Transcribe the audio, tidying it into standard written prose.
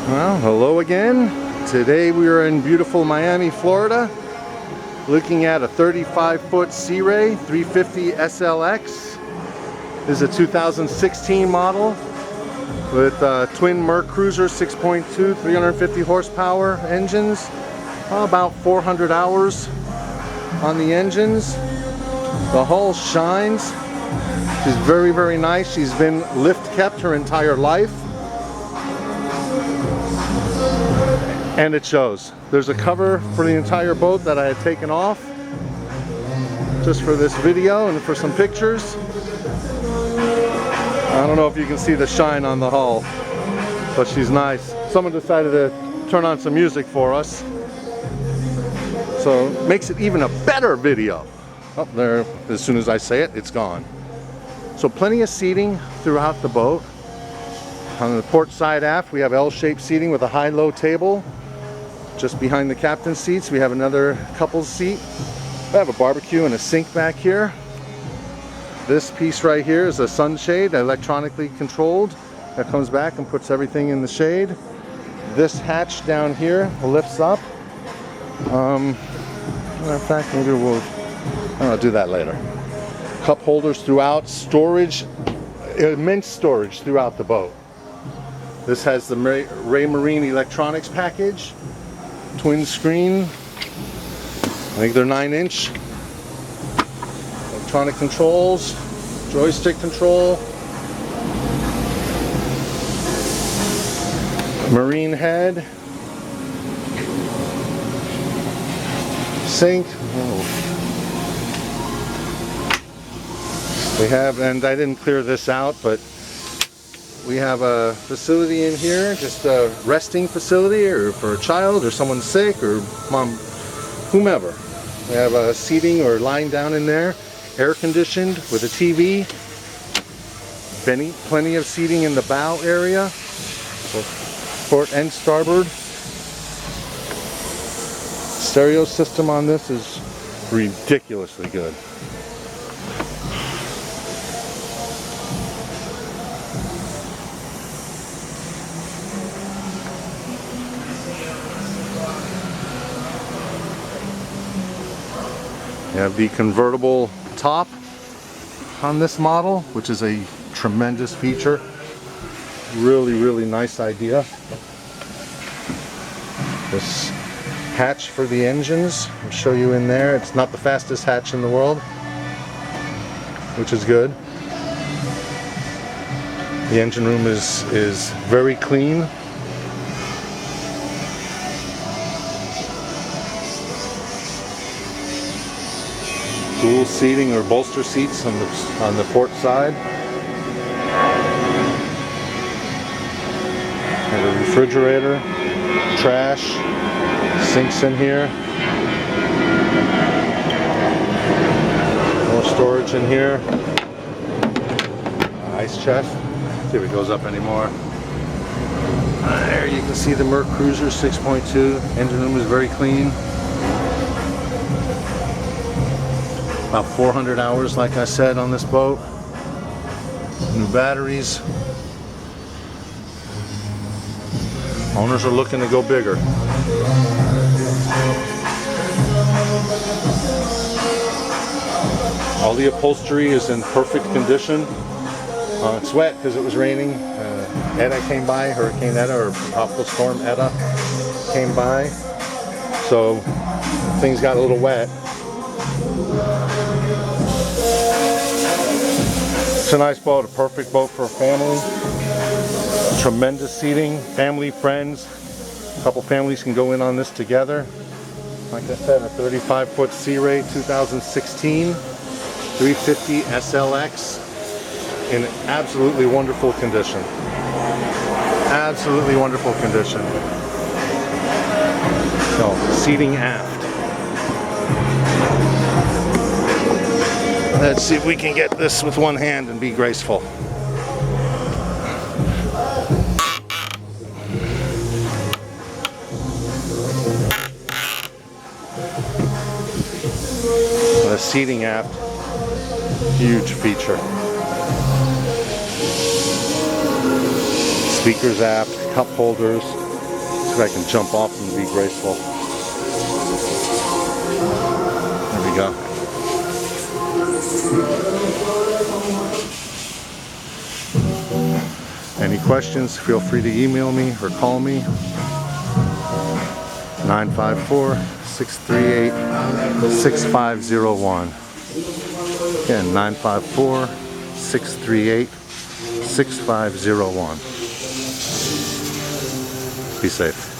Well, hello again. Today we are in beautiful Miami, Florida, looking at a 35-foot Sea Ray 350 SLX. This is a 2016 model with twin Mercruiser 6.2 350 horsepower engines, about 400 hours on the engines. The hull shines. She's very, very nice. She's been lift kept her entire life. And it shows. There's a cover for the entire boat that I had taken off just for this video and for some pictures. I don't know if you can see the shine on the hull, but she's nice. Someone decided to turn on some music for us, so it makes it even a better video. Oh, there, as soon as I say it, it's gone. So plenty of seating throughout the boat. On the port side aft, we have L-shaped seating with a high-low table. Just behind the captain's seats, we have another couple's seat. We have a barbecue and a sink back here. This piece right here is a sunshade, electronically controlled, that comes back and puts everything in the shade. This hatch down here lifts up. Matter of fact, maybe I'll do that later. Cup holders throughout, storage, immense storage throughout the boat. This has the Ray Marine electronics package. Twin screen, I think they're 9-inch. Electronic controls, joystick control, marine head, sink. We have, and I didn't clear this out, but we have a facility in here, just a resting facility, or for a child or someone sick or mom, whomever. We have a seating or lying down in there, air conditioned with a TV. Plenty of seating in the bow area, both port and starboard. Stereo system on this is ridiculously good. You have the convertible top on this model, which is a tremendous feature. Really, really nice idea. This hatch for the engines, I'll show you in there. It's not the fastest hatch in the world, which is good. The engine room is very clean. Dual seating or bolster seats on the port side. And a refrigerator, trash, sinks in here. More storage in here. Ice chest. Let's see if it goes up anymore. There you can see the Mercruiser 6.2. Engine room is very clean. About 400 hours, like I said, on this boat. New batteries. Owners are looking to go bigger. All the upholstery is in perfect condition. It's wet because it was raining. Eta came by, Hurricane Eta, or Tropical Storm Eta came by. So things got a little wet. It's a nice boat, a perfect boat for a family. Tremendous seating, family, friends. A couple families can go in on this together. Like I said, a 35-foot Sea Ray 2016 350 SLX in absolutely wonderful condition. Absolutely wonderful condition. So, seating aft. Let's see if we can get this with one hand and be graceful. The seating aft, huge feature. Speakers aft, cup holders, if I can jump off and be graceful. There we go. Any questions, feel free to email me or call me. 954-638-6501. Again, 954-638-6501. Be safe.